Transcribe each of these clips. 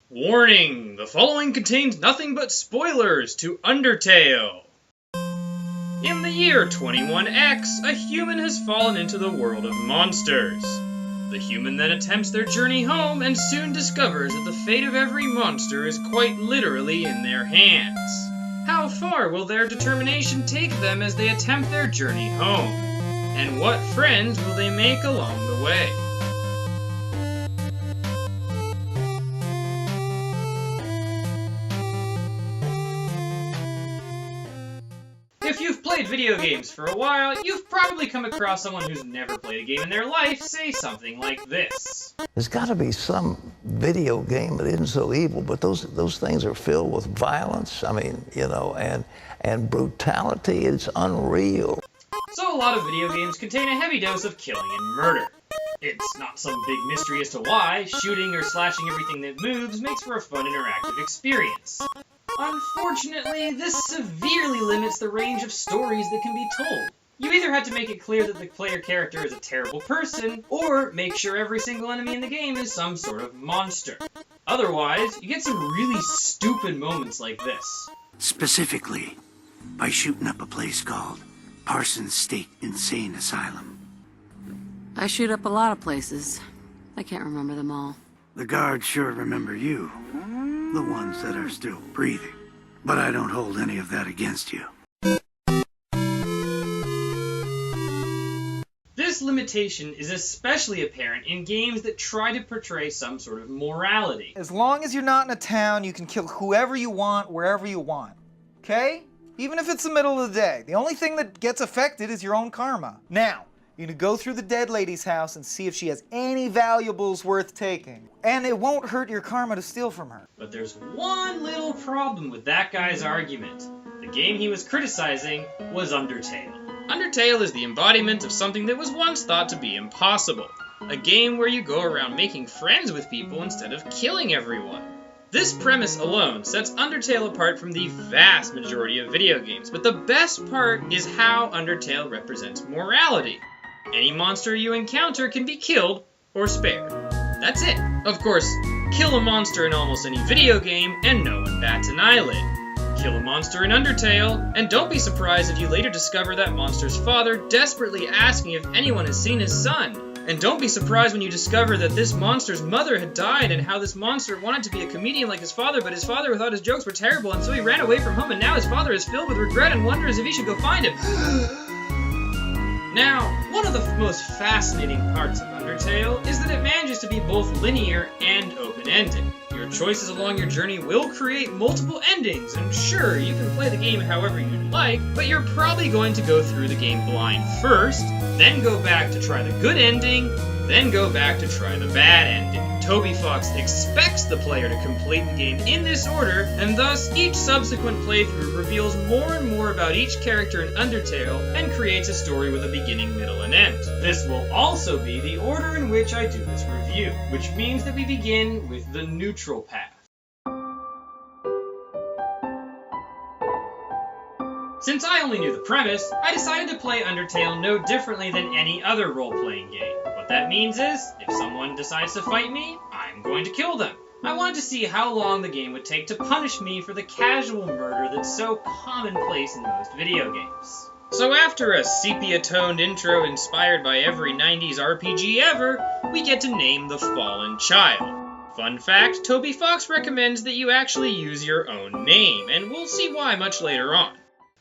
Warning! The following contains nothing but spoilers to Undertale. In the year 21X, a human has fallen into the world of monsters. The human then attempts their journey home and soon discovers that the fate of every monster is quite literally in their hands. How far will their determination take them as they attempt their journey home? And what friends will they make along the way? If you've played video games for a while, you've probably come across someone who's never played a game in their life say something like this. There's got to be some video game that isn't so evil, but those things are filled with violence, and brutality. It's unreal. So a lot of video games contain a heavy dose of killing and murder. It's not some big mystery as to why. Shooting or slashing everything that moves makes for a fun interactive experience. Unfortunately, this severely limits the range of stories that can be told. You either had to make it clear that the player character is a terrible person, or make sure every single enemy in the game is some sort of monster. Otherwise, you get some really stupid moments like this. Specifically, by shooting up a place called Parsons State Insane Asylum. I shoot up a lot of places. I can't remember them all. The guards sure remember you. The ones that are still breathing. But I don't hold any of that against you. This limitation is especially apparent in games that try to portray some sort of morality. As long as you're not in a town, you can kill whoever you want, wherever you want. Okay? Even if it's the middle of the day. The only thing that gets affected is your own karma. Now, you're gonna go through the dead lady's house and see if she has any valuables worth taking. And it won't hurt your karma to steal from her. But there's one little problem with that guy's argument. The game he was criticizing was Undertale. Undertale is the embodiment of something that was once thought to be impossible. A game where you go around making friends with people instead of killing everyone. This premise alone sets Undertale apart from the vast majority of video games, but the best part is how Undertale represents morality. Any monster you encounter can be killed or spared. That's it. Of course, kill a monster in almost any video game and no one bats an eyelid. Kill a monster in Undertale, and don't be surprised if you later discover that monster's father desperately asking if anyone has seen his son. And don't be surprised when you discover that this monster's mother had died and how this monster wanted to be a comedian like his father, but his father thought his jokes were terrible and so he ran away from home, and now his father is filled with regret and wonders if he should go find him. Now, one of the most fascinating parts of Undertale is that it manages to be both linear and open-ended. Your choices along your journey will create multiple endings, and sure, you can play the game however you'd like, but you're probably going to go through the game blind first, then go back to try the good ending, then go back to try the bad ending. Toby Fox expects the player to complete the game in this order, and thus each subsequent playthrough reveals more and more about each character in Undertale and creates a story with a beginning, middle, and end. This will also be the order in which I do this review, which means that we begin with the neutral path. Since I only knew the premise, I decided to play Undertale no differently than any other role-playing game. What that means is, if someone decides to fight me, I'm going to kill them. I wanted to see how long the game would take to punish me for the casual murder that's so commonplace in most video games. So after a sepia-toned intro inspired by every 90s RPG ever, we get to name the fallen child. Fun fact, Toby Fox recommends that you actually use your own name, and we'll see why much later on.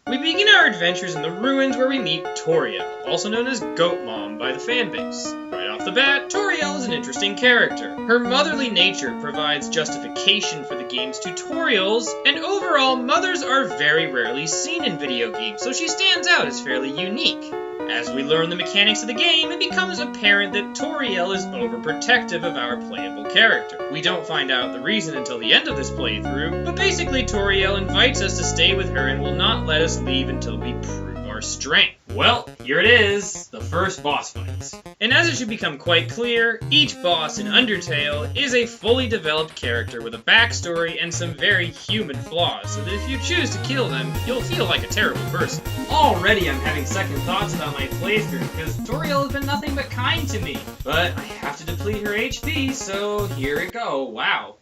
We begin our adventures in the ruins where we meet Toriel, also known as Goat Mom by the fanbase. Right off the bat, Toriel is an interesting character. Her motherly nature provides justification for the game's tutorials, and overall, mothers are very rarely seen in video games, so she stands out as fairly unique. As we learn the mechanics of the game, it becomes apparent that Toriel is overprotective of our playable character. We don't find out the reason until the end of this playthrough, but basically Toriel invites us to stay with her and will not let us leave until we prove our strength. Well, here it is, the first boss fight. And as it should become quite clear, each boss in Undertale is a fully developed character with a backstory and some very human flaws, so that if you choose to kill them, you'll feel like a terrible person. Already I'm having second thoughts about my playthrough, because Toriel has been nothing but kind to me. But I have to deplete her HP, so here it go. Wow.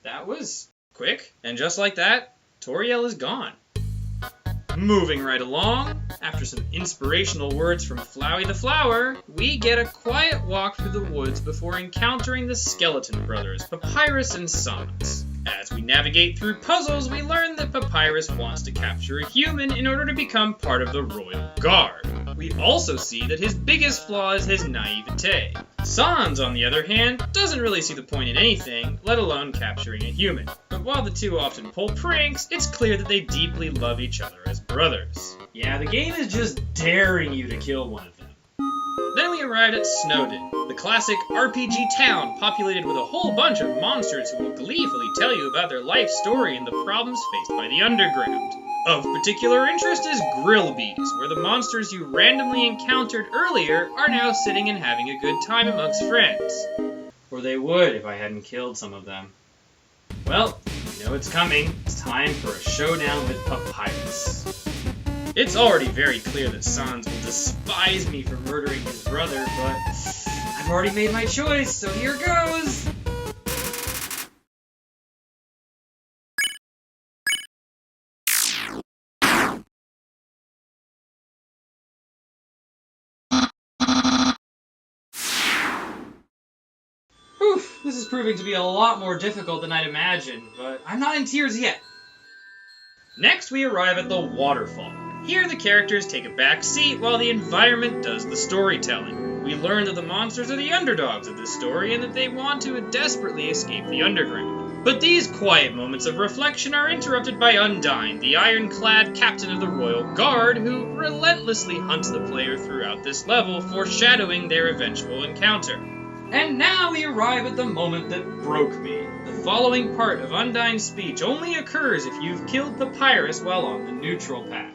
That was quick, and just like that, Toriel is gone. Moving right along, after some inspirational words from Flowey the Flower, we get a quiet walk through the woods before encountering the Skeleton Brothers, Papyrus and Sans. As we navigate through puzzles, we learn that Papyrus wants to capture a human in order to become part of the Royal Guard. We also see that his biggest flaw is his naivete. Sans, on the other hand, doesn't really see the point in anything, let alone capturing a human. But while the two often pull pranks, it's clear that they deeply love each other as brothers. Yeah, the game is just daring you to kill one of them. Then we arrived at Snowdin, the classic RPG town populated with a whole bunch of monsters who will gleefully tell you about their life story and the problems faced by the underground. Of particular interest is Grillbees, where the monsters you randomly encountered earlier are now sitting and having a good time amongst friends. Or they would if I hadn't killed some of them. Well, you know it's coming. It's time for a showdown with Papyrus. It's already very clear that Sans will despise me for murdering his brother, but I've already made my choice, so here goes! Whew, this is proving to be a lot more difficult than I'd imagined, but I'm not in tears yet. Next, we arrive at the Waterfall. Here, the characters take a back seat while the environment does the storytelling. We learn that the monsters are the underdogs of this story and that they want to desperately escape the underground. But these quiet moments of reflection are interrupted by Undyne, the ironclad captain of the Royal Guard, who relentlessly hunts the player throughout this level, foreshadowing their eventual encounter. And now we arrive at the moment that broke me. The following part of Undyne's speech only occurs if you've killed Papyrus while on the neutral path.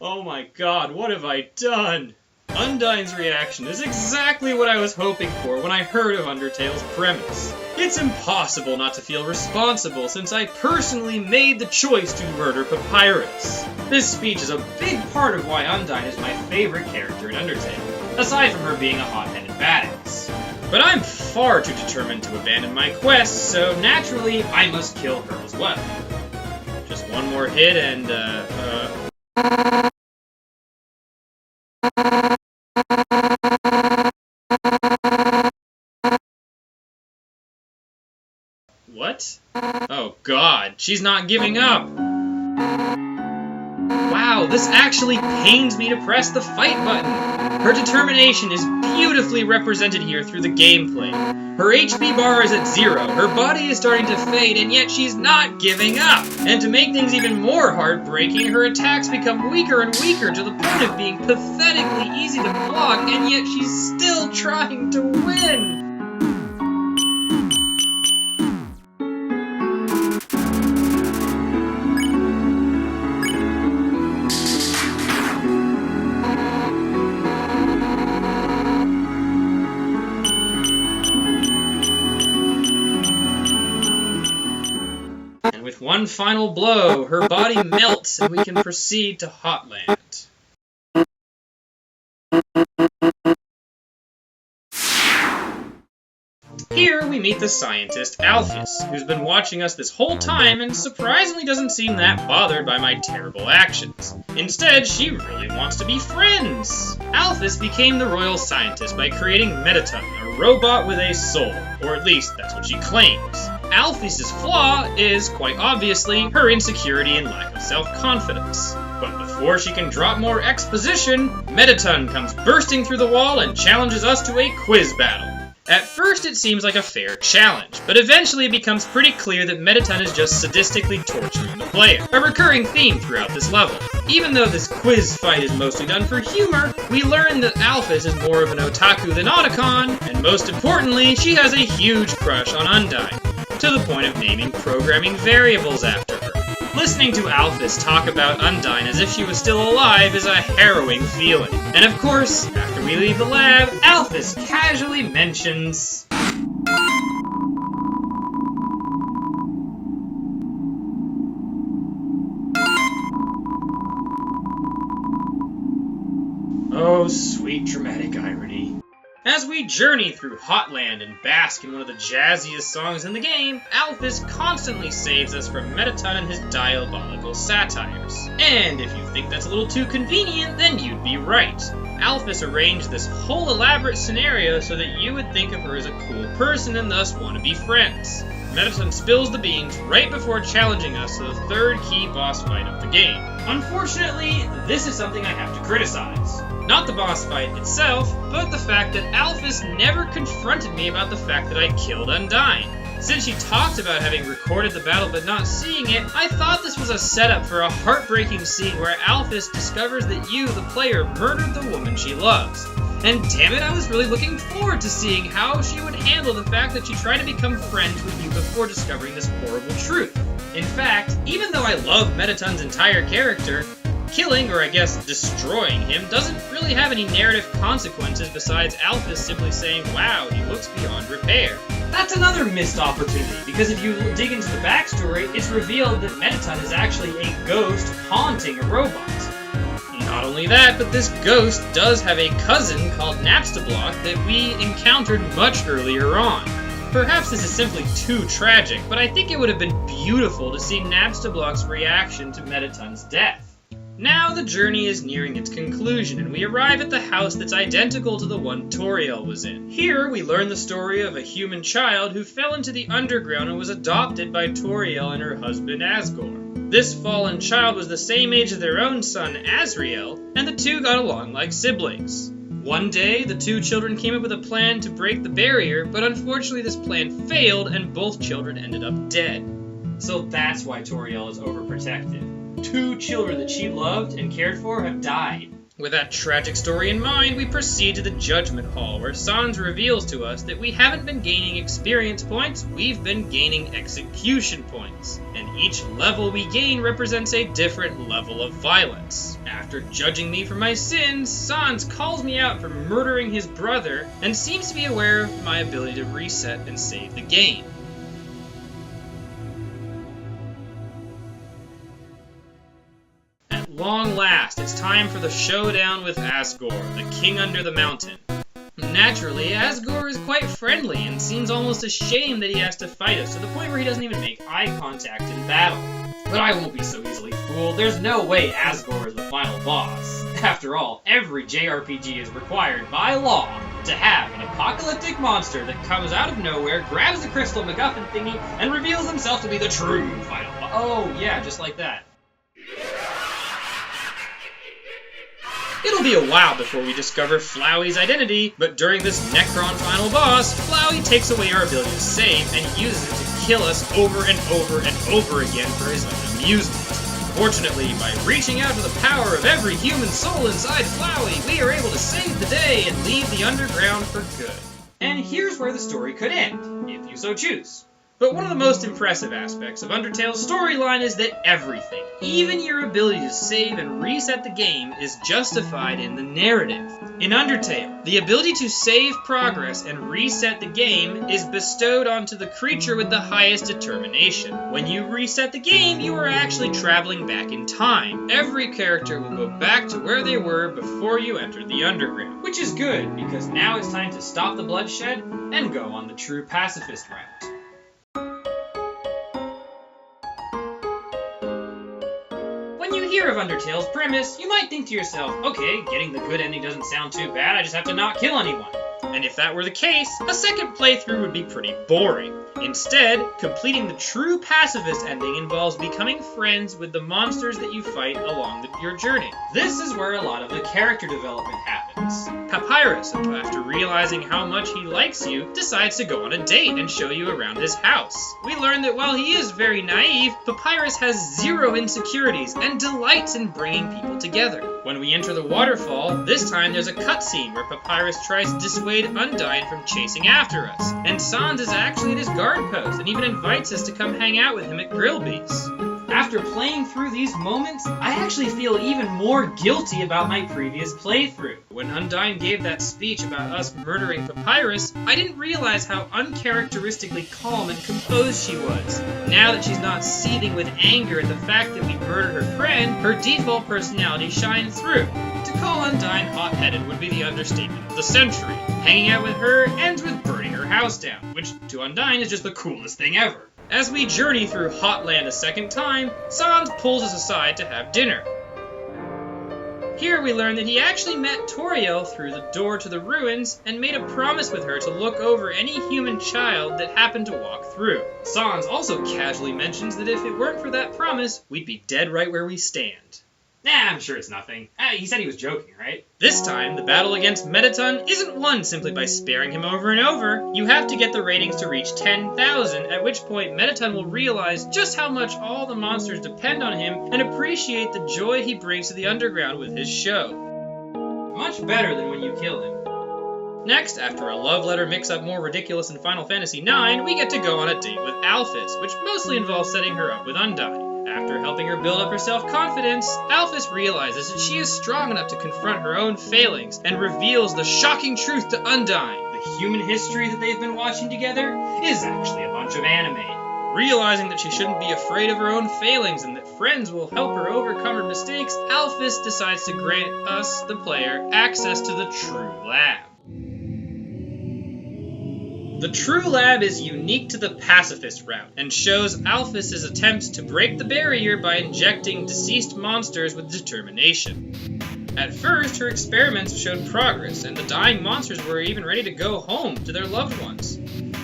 Oh my god, what have I done? Undyne's reaction is exactly what I was hoping for when I heard of Undertale's premise. It's impossible not to feel responsible since I personally made the choice to murder Papyrus. This speech is a big part of why Undyne is my favorite character in Undertale, aside from her being a hot-headed badass. But I'm far too determined to abandon my quest, so naturally I must kill her as well. Just one more hit and, What? Oh god, she's not giving up! Wow, this actually pains me to press the fight button! Her determination is beautifully represented here through the gameplay. Her HP bar is at 0, her body is starting to fade, and yet she's not giving up! And to make things even more heartbreaking, her attacks become weaker and weaker to the point of being pathetically easy to block, and yet she's still trying to win! With one final blow, her body melts and we can proceed to Hotland. Here we meet the scientist Alphys, who's been watching us this whole time and surprisingly doesn't seem that bothered by my terrible actions. Instead, she really wants to be friends. Alphys became the royal scientist by creating Mettaton, a robot with a soul, or at least that's what she claims. Alphys' flaw is, quite obviously, her insecurity and lack of self-confidence. But before she can drop more exposition, Mettaton comes bursting through the wall and challenges us to a quiz battle. At first it seems like a fair challenge, but eventually it becomes pretty clear that Mettaton is just sadistically torturing the player, a recurring theme throughout this level. Even though this quiz fight is mostly done for humor, we learn that Alphys is more of an otaku than Otacon, and most importantly, she has a huge crush on Undyne, to the point of naming programming variables after her. Listening to Alphys talk about Undyne as if she was still alive is a harrowing feeling. And of course, after we leave the lab, Alphys casually mentions... Oh, sweet dramatic irony. As we journey through Hotland and bask in one of the jazziest songs in the game, Alphys constantly saves us from Mettaton and his diabolical satires. And if you think that's a little too convenient, then you'd be right. Alphys arranged this whole elaborate scenario so that you would think of her as a cool person and thus want to be friends. Mettaton spills the beans right before challenging us to the third key boss fight of the game. Unfortunately, this is something I have to criticize. Not the boss fight itself, but the fact that Alphys never confronted me about the fact that I killed Undyne. Since she talked about having recorded the battle but not seeing it, I thought this was a setup for a heartbreaking scene where Alphys discovers that you, the player, murdered the woman she loves. And damn it, I was really looking forward to seeing how she would handle the fact that she tried to become friends with you before discovering this horrible truth. In fact, even though I love Mettaton's entire character, killing, or I guess destroying him, doesn't really have any narrative consequences besides Alphys simply saying, wow, he looks beyond repair. That's another missed opportunity, because if you dig into the backstory, it's revealed that Mettaton is actually a ghost haunting a robot. Not only that, but this ghost does have a cousin called Napstablock that we encountered much earlier on. Perhaps this is simply too tragic, but I think it would have been beautiful to see Napstablock's reaction to Mettaton's death. Now the journey is nearing its conclusion, and we arrive at the house that's identical to the one Toriel was in. Here, we learn the story of a human child who fell into the underground and was adopted by Toriel and her husband Asgore. This fallen child was the same age as their own son, Azriel, and the two got along like siblings. One day, the two children came up with a plan to break the barrier, but unfortunately this plan failed and both children ended up dead. So that's why Toriel is overprotective. Two children that she loved and cared for have died. With that tragic story in mind, we proceed to the Judgment Hall, where Sans reveals to us that we haven't been gaining experience points, we've been gaining execution points. And each level we gain represents a different level of violence. After judging me for my sins, Sans calls me out for murdering his brother, and seems to be aware of my ability to reset and save the game. Long last, it's time for the showdown with Asgore, the king under the mountain. Naturally, Asgore is quite friendly and seems almost ashamed that he has to fight us, to the point where he doesn't even make eye contact in battle. But I won't be so easily fooled. There's no way Asgore is the final boss. After all, every JRPG is required by law to have an apocalyptic monster that comes out of nowhere, grabs the crystal MacGuffin thingy, and reveals himself to be the true final boss. Oh yeah, just like that. It'll be a while before we discover Flowey's identity, but during this Necron final boss, Flowey takes away our ability to save and uses it to kill us over and over and over again for his own amusement. Fortunately, by reaching out to the power of every human soul inside Flowey, we are able to save the day and leave the underground for good. And here's where the story could end, if you so choose. But one of the most impressive aspects of Undertale's storyline is that everything, even your ability to save and reset the game, is justified in the narrative. In Undertale, the ability to save progress and reset the game is bestowed onto the creature with the highest determination. When you reset the game, you are actually traveling back in time. Every character will go back to where they were before you entered the underground. Which is good, because now it's time to stop the bloodshed and go on the true pacifist route. When you hear of Undertale's premise, you might think to yourself, okay, getting the good ending doesn't sound too bad, I just have to not kill anyone. And if that were the case, a second playthrough would be pretty boring. Instead, completing the true pacifist ending involves becoming friends with the monsters that you fight along your journey. This is where a lot of the character development happens. friends. Papyrus, after realizing how much he likes you, decides to go on a date and show you around his house. We learn that while he is very naive, Papyrus has zero insecurities and delights in bringing people together. When we enter the waterfall, this time there's a cutscene where Papyrus tries to dissuade Undyne from chasing after us, and Sans is actually at his guard post and even invites us to come hang out with him at Grillby's. After playing through these moments, I actually feel even more guilty about my previous playthrough. When Undyne gave that speech about us murdering Papyrus, I didn't realize how uncharacteristically calm and composed she was. Now that she's not seething with anger at the fact that we murdered her friend, her default personality shines through. To call Undyne hot-headed would be the understatement of the century. Hanging out with her ends with burning her house down, which to Undyne is just the coolest thing ever. As we journey through Hotland a second time, Sans pulls us aside to have dinner. Here we learn that he actually met Toriel through the door to the ruins and made a promise with her to look over any human child that happened to walk through. Sans also casually mentions that if it weren't for that promise, we'd be dead right where we stand. Nah, I'm sure it's nothing. He said he was joking, right? This time, the battle against Mettaton isn't won simply by sparing him over and over. You have to get the ratings to reach 10,000, at which point Mettaton will realize just how much all the monsters depend on him and appreciate the joy he brings to the underground with his show. Much better than when you kill him. Next, after a love letter mix-up more ridiculous than Final Fantasy IX, we get to go on a date with Alphys, which mostly involves setting her up with Undyne. After helping her build up her self-confidence, Alphys realizes that she is strong enough to confront her own failings and reveals the shocking truth to Undyne. The human history that they've been watching together is actually a bunch of anime. Realizing that she shouldn't be afraid of her own failings and that friends will help her overcome her mistakes, Alphys decides to grant us, the player, access to the True Lab. The True Lab is unique to the Pacifist route, and shows Alphys' attempts to break the barrier by injecting deceased monsters with determination. At first, her experiments showed progress, and the dying monsters were even ready to go home to their loved ones.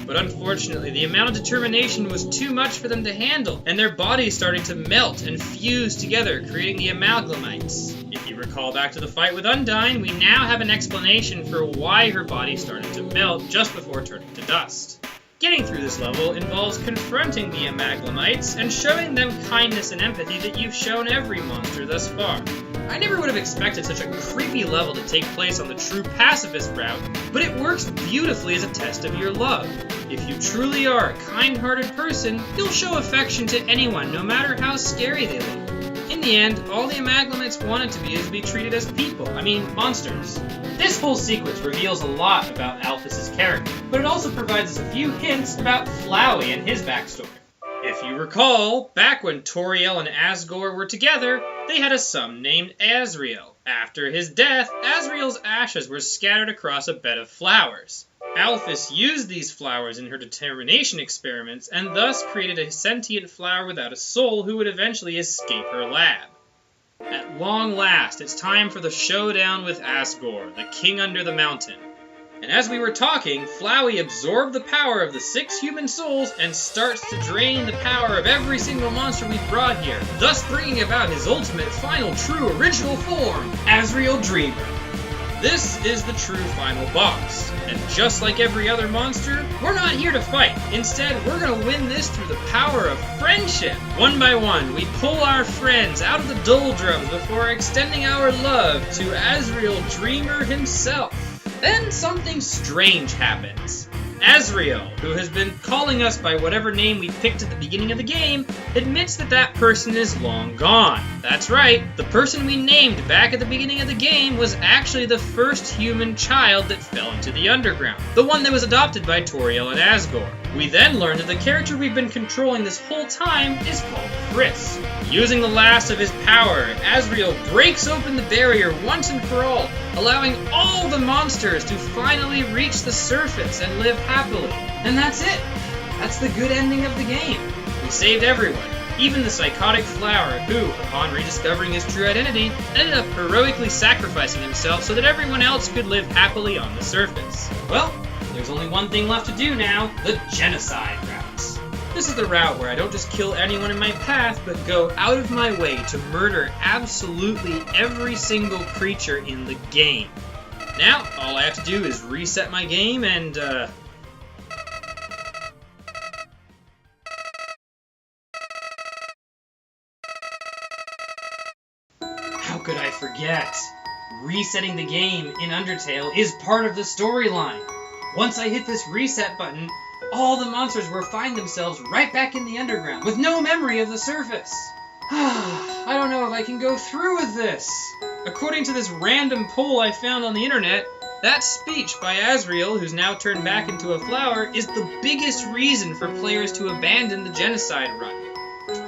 But unfortunately, the amount of determination was too much for them to handle, and their bodies started to melt and fuse together, creating the Amaglamates. If you recall back to the fight with Undyne, we now have an explanation for why her body started to melt just before turning to dust. Getting through this level involves confronting the Amaglamates and showing them kindness and empathy that you've shown every monster thus far. I never would have expected such a creepy level to take place on the true pacifist route, but it works beautifully as a test of your love. If you truly are a kind-hearted person, you'll show affection to anyone, no matter how scary they look. In the end, all the Amaglamates wanted to be treated as people, monsters. This whole sequence reveals a lot about Alphys' character, but it also provides us a few hints about Flowey and his backstory. If you recall, back when Toriel and Asgore were together, they had a son named Asriel. After his death, Asriel's ashes were scattered across a bed of flowers. Alphys used these flowers in her determination experiments and thus created a sentient flower without a soul who would eventually escape her lab. At long last, it's time for the showdown with Asgore, the king under the mountain. And as we were talking, Flowey absorbed the power of the 6 human souls and starts to drain the power of every single monster we've brought here, thus bringing about his ultimate, final, true, original form, Asriel Dreamer. This is the true final boss, and just like every other monster, we're not here to fight. Instead, we're gonna win this through the power of friendship. One by one, we pull our friends out of the doldrums before extending our love to Asriel Dreamer himself. Then something strange happens. Asriel, who has been calling us by whatever name we picked at the beginning of the game, admits that that person is long gone. That's right, the person we named back at the beginning of the game was actually the first human child that fell into the underground, the one that was adopted by Toriel and Asgore. We then learn that the character we've been controlling this whole time is called Chris. Using the last of his power, Asriel breaks open the barrier once and for all, allowing all the monsters to finally reach the surface and live happily. And that's it. That's the good ending of the game. We saved everyone, even the psychotic flower who, upon rediscovering his true identity, ended up heroically sacrificing himself so that everyone else could live happily on the surface. Well, there's only one thing left to do now, the genocide route. This is the route where I don't just kill anyone in my path, but go out of my way to murder absolutely every single creature in the game. Now, all I have to do is reset my game and, How could I forget? Resetting the game in Undertale is part of the storyline. Once I hit this reset button, all the monsters will find themselves right back in the underground with no memory of the surface. I don't know if I can go through with this. According to this random poll I found on the internet, that speech by Asriel, who's now turned back into a flower, is the biggest reason for players to abandon the genocide run.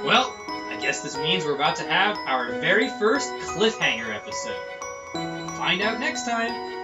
Well, I guess this means we're about to have our very first cliffhanger episode. Find out next time.